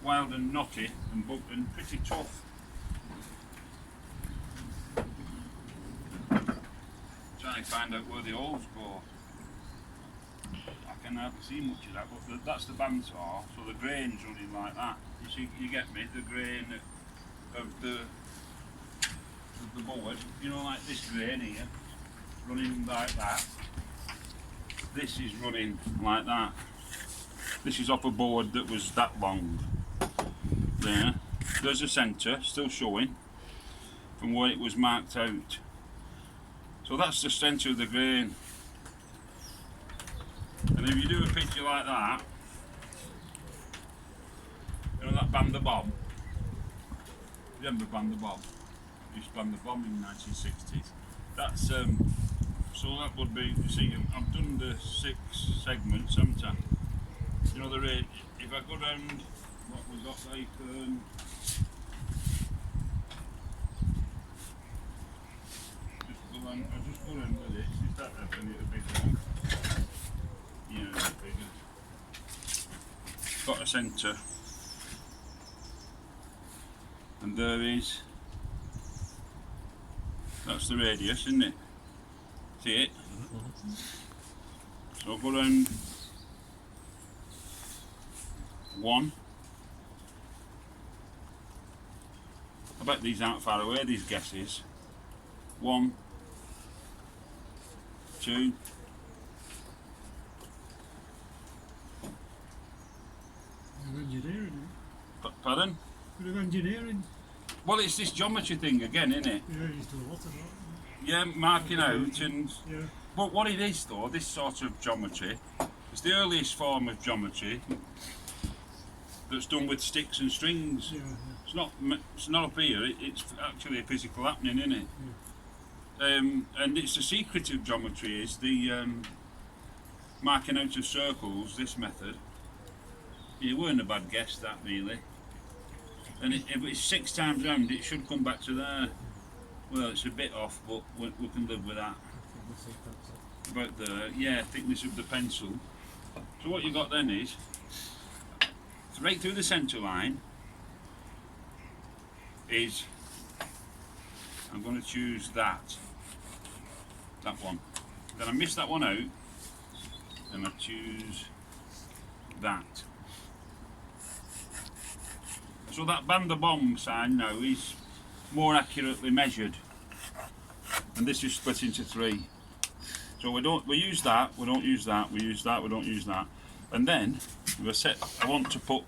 wild and knotty and pretty tough. Trying to find out where the holes go. I can hardly see much of that, but that's the bandsaw, so the grain's running like that. You see, you get me? The grain of the board, you know, like this grain here, running like that. This is running like that. This is off a board that was that long. There. There's a centre, still showing, from where it was marked out. So that's the centre of the grain. And if you do a picture like that, you know that Band the Bomb? Remember Band the Bomb? Used to Band the Bomb in the 1960s. That's so that would be, you see, I've done the 6 segments, haven't I? You know the rate. If I go round what we got like I'll just go round with this. Is that a big one? Yeah, it's bigger. Got a centre. And there is, that's the radius, isn't it? See it? So I'll go round 1. I bet these aren't far away, these guesses. 1, 2. Engineering. Pardon? Bit of engineering. Well, it's this geometry thing again, isn't it? Yeah, he's done a lot of that. Yeah, marking out and... Yeah. But what it is though, this sort of geometry, it's the earliest form of geometry that's done with sticks and strings. Yeah, It's not up here, it's actually a physical happening, isn't it? yeah. And it's the secret of geometry is the marking out of circles, this method. It weren't a bad guess that really. And if it's 6 times round it should come back to there. Well, it's a bit off, but we can live with that. About the, yeah, thickness of the pencil. So what you got then is, right through the centre line is, I'm going to choose that one. Then I miss that one out, and I choose that. So that Band the Bomb sign now is more accurately measured, and this is split into 3. So we use that, we don't use that, we use that, we don't use that, and then I want to put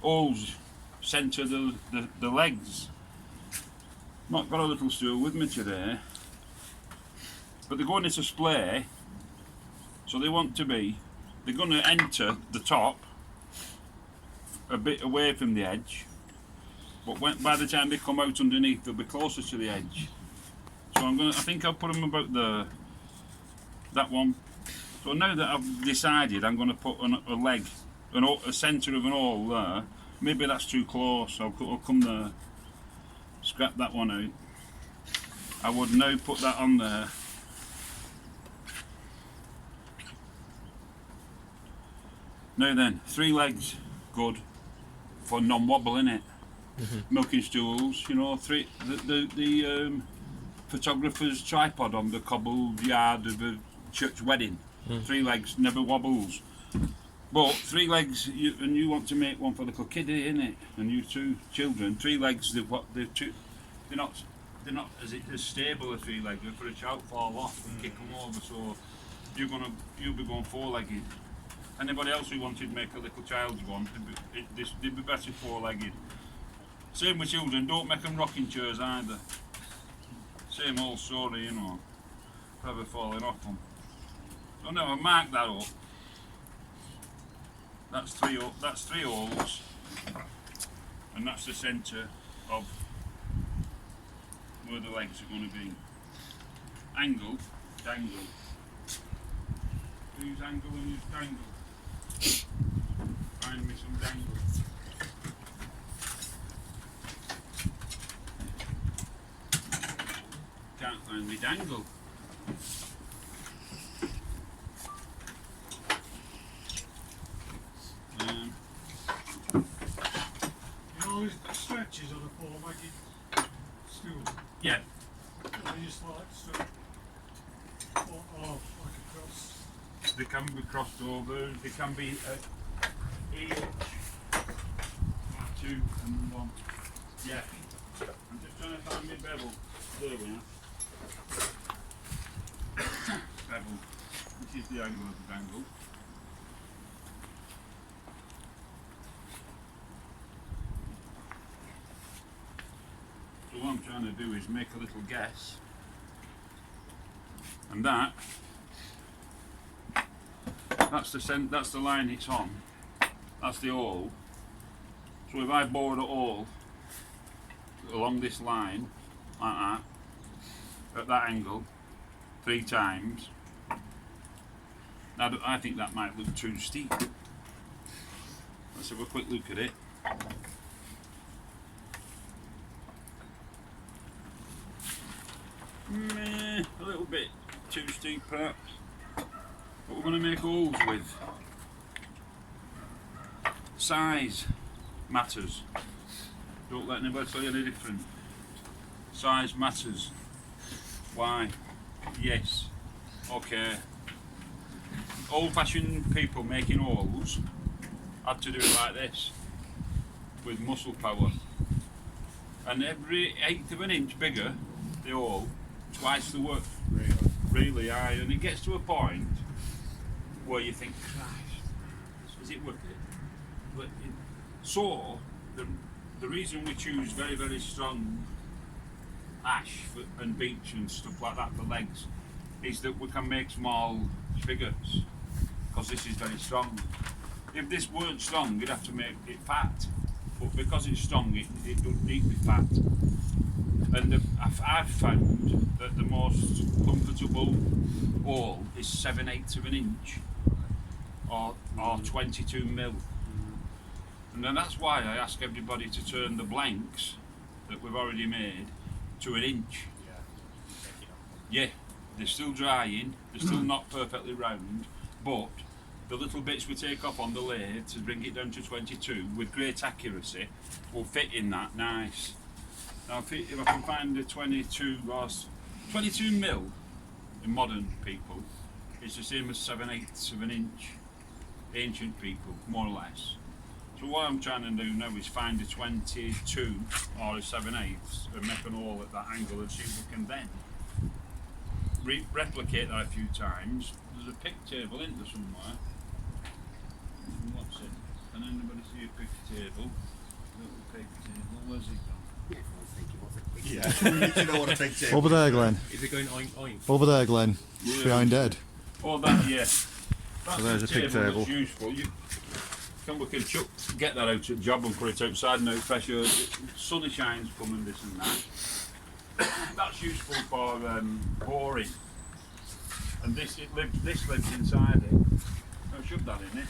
holes centre the legs. Not got a little stool with me today, but they're going into splay, so they want to be, they're going to enter the top a bit away from the edge, but by the time they come out underneath they'll be closer to the edge. So I think I'll put them about that one. So now that I've decided I'm going to put a leg, a centre of an hole there, maybe that's too close, I'll come there, scrap that one out. I would now put that on there. Now then, 3 legs, good for non-wobble, innit? Milking stools, you know, the photographer's tripod on the cobbled yard of a church wedding. 3 legs, never wobbles. But 3 legs, and you want to make one for the little kiddie, innit? And you 2 children, 3 legs, they're not as stable as 3 legs. For a child fall off and kick them over, so you'll be going 4-legged. Anybody else who wanted to make a little child's one, they'd be better 4-legged. Same with children, don't make them rocking chairs either. Same old story, you know, probably falling off them. So now I've marked that up. That's 3 holes, and that's the centre of where the legs are going to be. Angle, dangle. Use angle and use dangle. Find me some dangle. Can't find me dangle. those stretches on a four-legged stool. Yeah. They just like stuff off like a cross. They can be crossed over. They can be each 2 and 1. Yeah. I'm just trying to find my bevel. There we are. Bevel. This is the angle of the dangle. So what I'm trying to do is make a little guess. And that's the line it's on. That's the awl. So if I bored a awl along this line, like that, at that angle, 3 times, now I think that might look too steep. Let's have a quick look at it. A little bit too steep perhaps. What we're going to make holes with. Size matters. Don't let anybody tell you any different. Size matters. Why? Yes. Okay. Old-fashioned people making holes had to do it like this, with muscle power. And every 1/8 of an inch bigger, the hole, twice the work. Really high. And it gets to a point where you think, Christ, is it worth it? So, the reason we choose very, very strong ash and beech and stuff like that for legs is that we can make small figures, because this is very strong. If this weren't strong, you'd have to make it fat, but because it's strong, it doesn't need to be fat. And I've found that the most comfortable hole is 7/8 of an inch or 22 mil. And then that's why I ask everybody to turn the blanks that we've already made to 1 inch. Yeah, they're still drying, they're still not perfectly round, but the little bits we take off on the lathe to bring it down to 22 with great accuracy will fit in that nice. Now if I can find a 22 mil in modern people, it's the same as 7/8 of an inch ancient people, more or less. So what I'm trying to do now is find a 22 or a 7/8 and make an hole at that angle and see if we can then replicate that a few times. There's a pick table in there somewhere. What's it? Can anybody see a pick table? Little pick table, where's it gone? Yeah, you know what a big table. Over there, Glenn. Is it going oink oink? Over there, Glenn. Yeah. Behind Ed. Oh, that, yeah. That's there's a pig table. That's useful. We can get that out at job and put it outside now. Pressure, sunny shine's coming, this and that. That's useful for pouring. And this lives inside it. I'll shove that in it.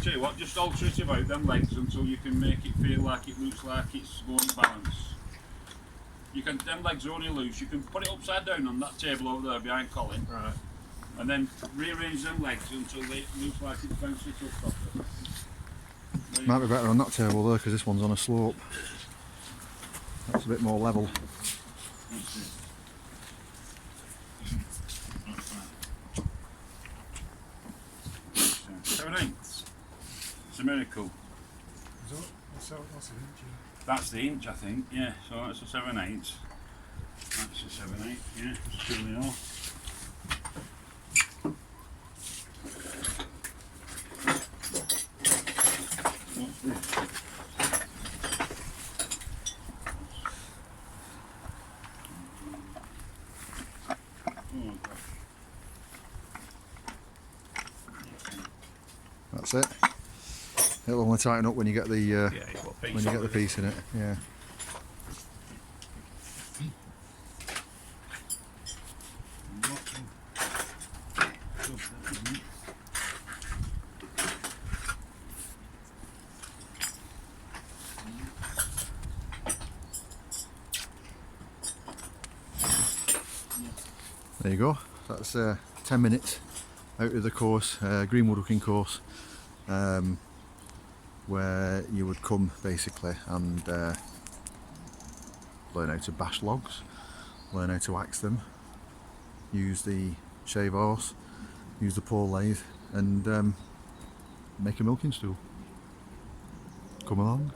Tell you what, just alter it about them legs until you can make it feel like it looks like it's going to balance. Them legs are only loose, you can put it upside down on that table over there behind Colin. Right. And then rearrange them legs until they look like it's bouncing up properly. Might be better on that table though, because this one's on a slope. That's a bit more level. That's it. That's right. 7/8. It's a miracle. That's an inch. That's the inch, I think. Yeah, so that's a 7/8. That's a 7/8. Yeah, that's truly all. What's this? Oh gosh. That's it. It'll only tighten up when you get the Yeah, you've got a piece when you get the already. piece in it. Yeah. There you go. That's 10 minutes out of the course, Green Woodworking course. where you would come basically and learn how to bash logs, learn how to axe them, use the shave horse, use the pole lathe, and make a milking stool. Come along.